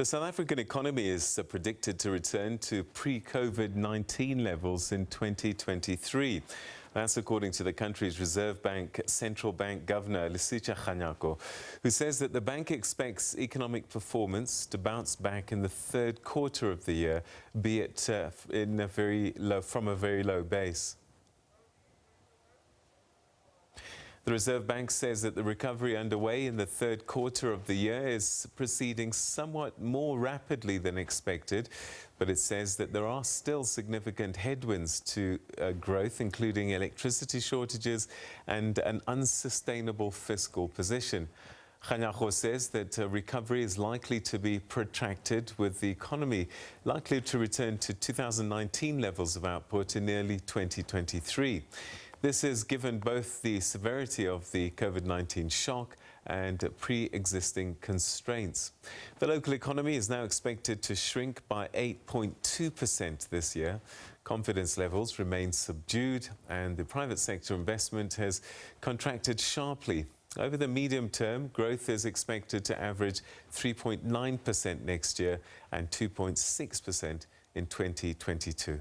The South African economy is predicted to return to pre-COVID-19 levels in 2023. That's according to the country's Reserve Bank Central Bank Governor, Kganyako, who says that the bank expects economic performance to bounce back in the third quarter of the year, be it from a very low base. The Reserve Bank says that the recovery underway in the third quarter of the year is proceeding somewhat more rapidly than expected, but it says that there are still significant headwinds to growth, including electricity shortages and an unsustainable fiscal position. Kganyako says that recovery is likely to be protracted, with the economy likely to return to 2019 levels of output in early 2023. This is given both the severity of the COVID-19 shock and pre-existing constraints. The local economy is now expected to shrink by 8.2% this year. Confidence levels remain subdued, and the private sector investment has contracted sharply. Over the medium term, growth is expected to average 3.9% next year and 2.6% in 2022.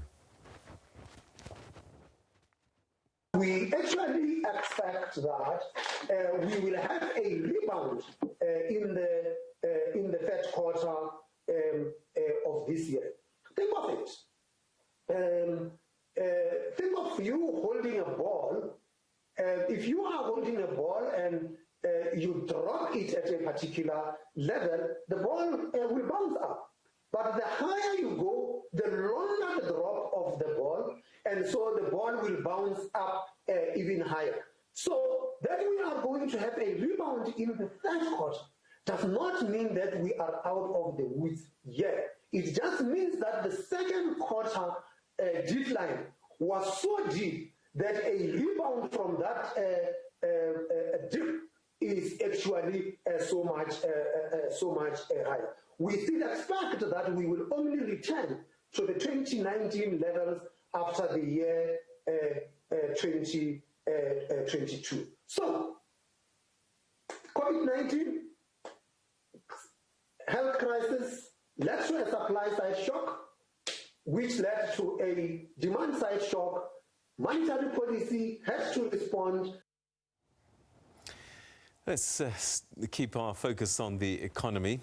We actually expect that we will have a rebound in the third quarter of this year. Think of it. Think of you holding a ball. If you are holding a ball and you drop it at a particular level, the ball will bounce up. But the higher you go, the longer the drop of the ball, and so the ball will bounce up even higher. So that we are going to have a rebound in the third quarter does not mean that we are out of the woods yet. It just means that the second quarter decline was so deep that a rebound from that dip is actually so much higher. We still expect that we will only return to the 2019 levels after the year 2022. So, COVID-19, health crisis, led to a supply-side shock, which led to a demand-side shock. Monetary policy has to respond. Let's keep our focus on the economy.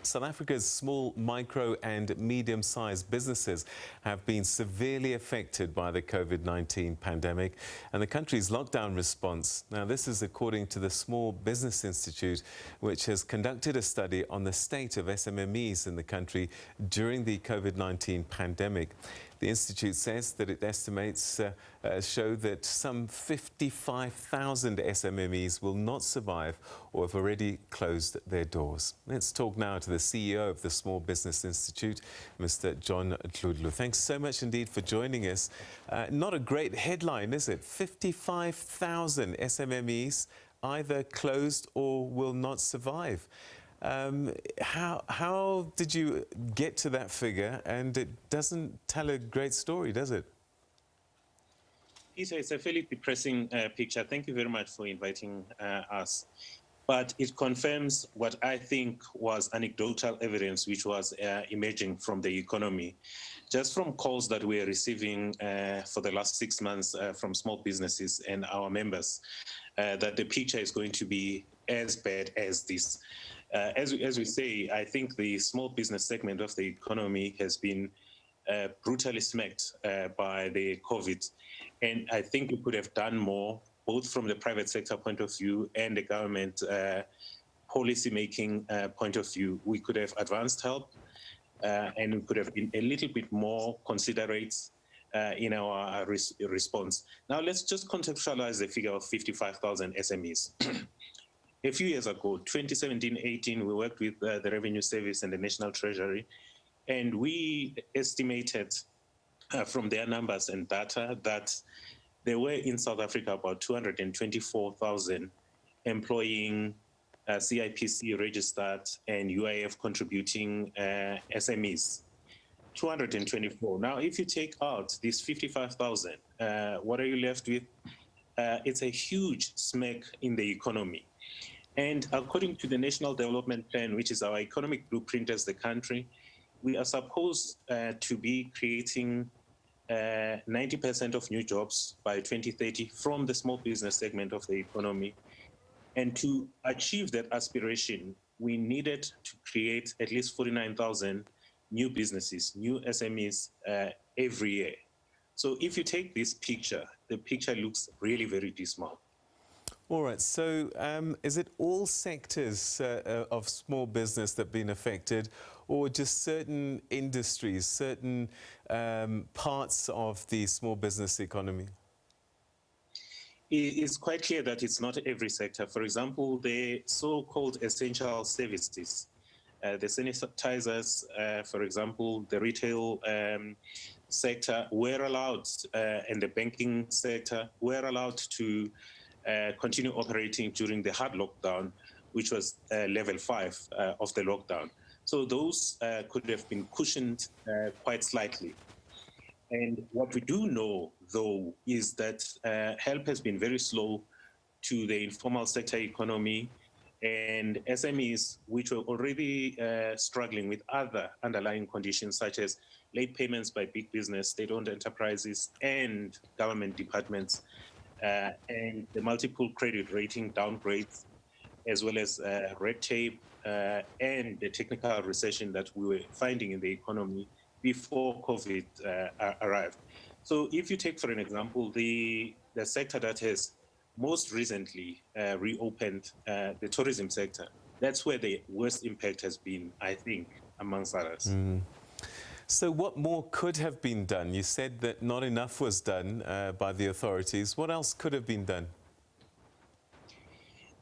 South Africa's small, micro and medium-sized businesses have been severely affected by the COVID-19 pandemic and the country's lockdown response. Now, this is according to the Small Business Institute, which has conducted a study on the state of SMMEs in the country during the COVID-19 pandemic. The Institute says that it estimates show that some 55,000 SMMEs will not survive or have already closed their doors. Let's talk now to the CEO of the Small Business Institute, Mr. John Dludlu. Thanks so much indeed for joining us. Not a great headline, is it? 55,000 SMMEs either closed or will not survive. How did you get to that figure? And it doesn't tell a great story, does it? Peter, it's a fairly depressing picture. Thank you very much for inviting us. But it confirms what I think was anecdotal evidence which was emerging from the economy. Just from calls that we are receiving for the last 6 months from small businesses and our members, that the picture is going to be as bad as this. As we say, I think the small business segment of the economy has been brutally smacked by the COVID. And I think we could have done more, both from the private sector point of view and the government policy-making point of view. We could have advanced help and we could have been a little bit more considerate in our response. Now, let's just contextualize the figure of 55,000 SMEs. A few years ago, 2017-18, we worked with the Revenue Service and the National Treasury, and we estimated from their numbers and data that there were in South Africa about 224,000 employing CIPC registered and UIF contributing SMEs. 224. Now, if you take out these 55,000, what are you left with? It's a huge smack in the economy. And according to the National Development Plan, which is our economic blueprint as the country, we are supposed to be creating 90% of new jobs by 2030 from the small business segment of the economy. And to achieve that aspiration, we needed to create at least 49,000 new businesses, new SMEs every year. So if you take this picture, the picture looks really very dismal. All right, so is it all sectors of small business that have been affected, or just certain industries, certain parts of the small business economy? It's quite clear that it's not every sector. For example, the so-called essential services, the sanitizers, for example, the retail sector were allowed, and the banking sector were allowed to continue operating during the hard lockdown, which was level 5 of the lockdown. So those could have been cushioned quite slightly. And what we do know, though, is that help has been very slow to the informal sector economy and SMEs, which were already struggling with other underlying conditions, such as late payments by big business, state-owned enterprises, and government departments, and the multiple credit rating downgrades, as well as red tape and the technical recession that we were finding in the economy before COVID arrived. So if you take, for an example, the sector that has most recently reopened, the tourism sector, that's where the worst impact has been, I think, amongst others. So what more could have been done? You said that not enough was done by the authorities. What else could have been done?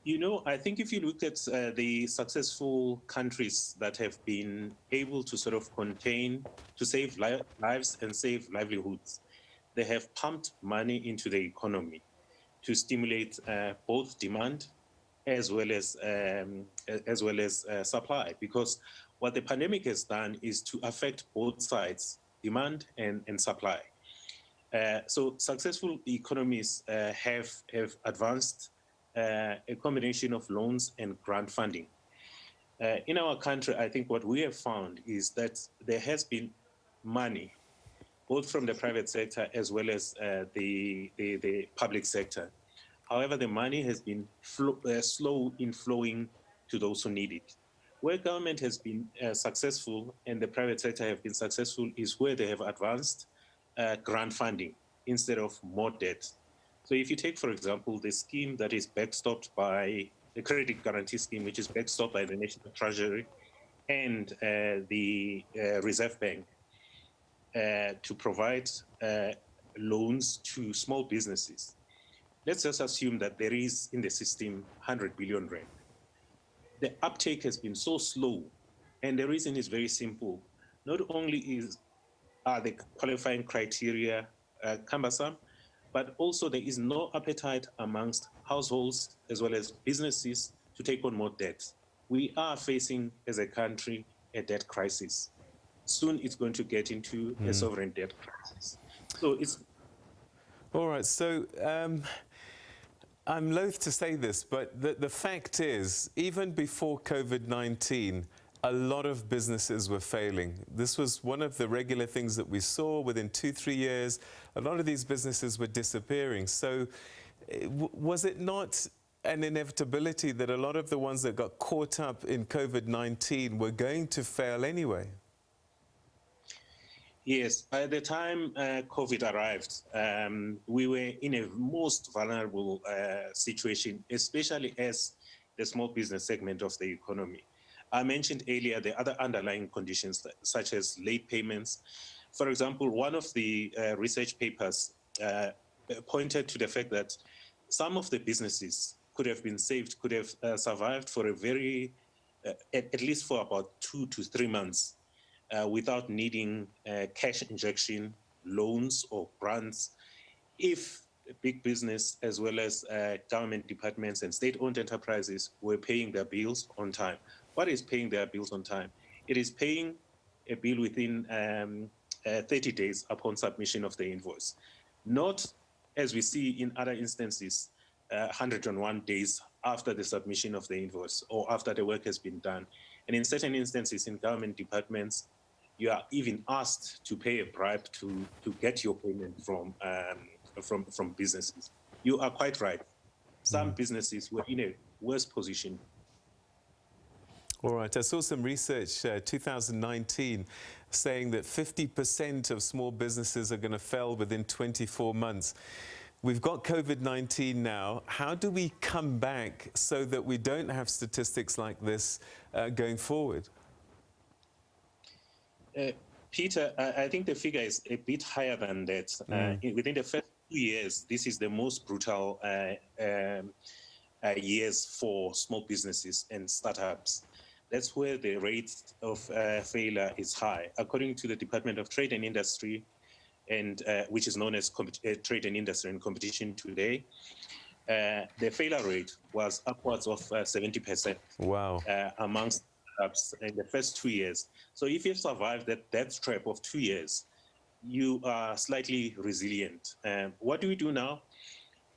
You know, I think if you look at the successful countries that have been able to sort of contain, to save lives and save livelihoods, they have pumped money into the economy to stimulate both demand as well as supply. Because what the pandemic has done is to affect both sides, demand and supply. So successful economies have advanced a combination of loans and grant funding. In our country, I think what we have found is that there has been money, both from the private sector as well as the public sector. However, the money has been slow in flowing to those who need it. Where government has been successful and the private sector have been successful is where they have advanced grant funding instead of more debt. So if you take, for example, the scheme that is backstopped by the credit guarantee scheme, which is backstopped by the National Treasury and the Reserve Bank to provide loans to small businesses. Let's just assume that there is in the system 100 billion rand. The uptake has been so slow, and the reason is very simple. Not only are the qualifying criteria cumbersome, but also there is no appetite amongst households as well as businesses to take on more debt. We are facing, as a country, a debt crisis. Soon it's going to get into a sovereign debt crisis. So it's... All right, so I'm loath to say this, but the fact is, even before COVID-19, a lot of businesses were failing. This was one of the regular things that we saw within 2-3 years. A lot of these businesses were disappearing. So was it not an inevitability that a lot of the ones that got caught up in COVID-19 were going to fail anyway? Yes, by the time COVID arrived, we were in a most vulnerable situation, especially as the small business segment of the economy. I mentioned earlier the other underlying conditions, such as late payments. For example, one of the research papers pointed to the fact that some of the businesses could have been saved, could have survived for a very, at least for about 2 to 3 months without needing cash injection, loans or grants, if big business as well as government departments and state-owned enterprises were paying their bills on time. What is paying their bills on time? It is paying a bill within 30 days upon submission of the invoice. Not, as we see in other instances, 101 days after the submission of the invoice or after the work has been done. And in certain instances in government departments, you are even asked to pay a bribe to get your payment from businesses. You are quite right. Some businesses were in a worse position. All right, I saw some research, 2019, saying that 50% of small businesses are going to fail within 24 months. We've got COVID-19 now. How do we come back so that we don't have statistics like this going forward? Peter, I think the figure is a bit higher than that. Within the first 2 years, this is the most brutal years for small businesses and startups. That's where the rate of failure is high. According to the Department of Trade and Industry, and which is known as Trade and Industry and Competition today, the failure rate was upwards of 70%. Wow. Amongst startups in the first 2 years. So if you've survived that trap of 2 years, you are slightly resilient. What do we do now?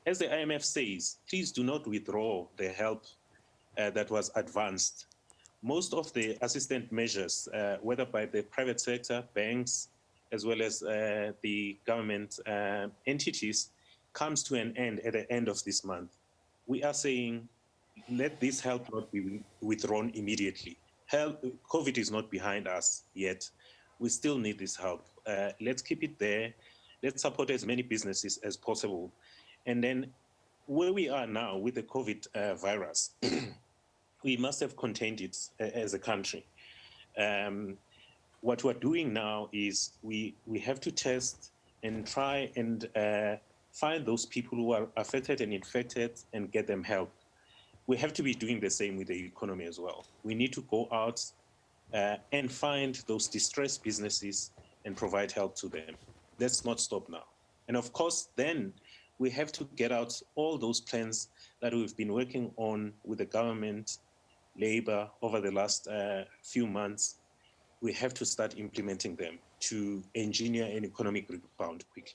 As the IMF says, please do not withdraw the help that was advanced. Most of the assistance measures, whether by the private sector, banks, as well as the government entities, comes to an end at the end of this month. We are saying, let this help not be withdrawn immediately. COVID is not behind us yet. We still need this help. Let's keep it there. Let's support as many businesses as possible. And then where we are now with the COVID virus, we must have contained it as a country. What we're doing now is we have to test and try and find those people who are affected and infected and get them help. We have to be doing the same with the economy as well. We need to go out and find those distressed businesses and provide help to them. Let's not stop now. And of course, then we have to get out all those plans that we've been working on with the government, labor over the last few months. We have to start implementing them to engineer an economic rebound quickly.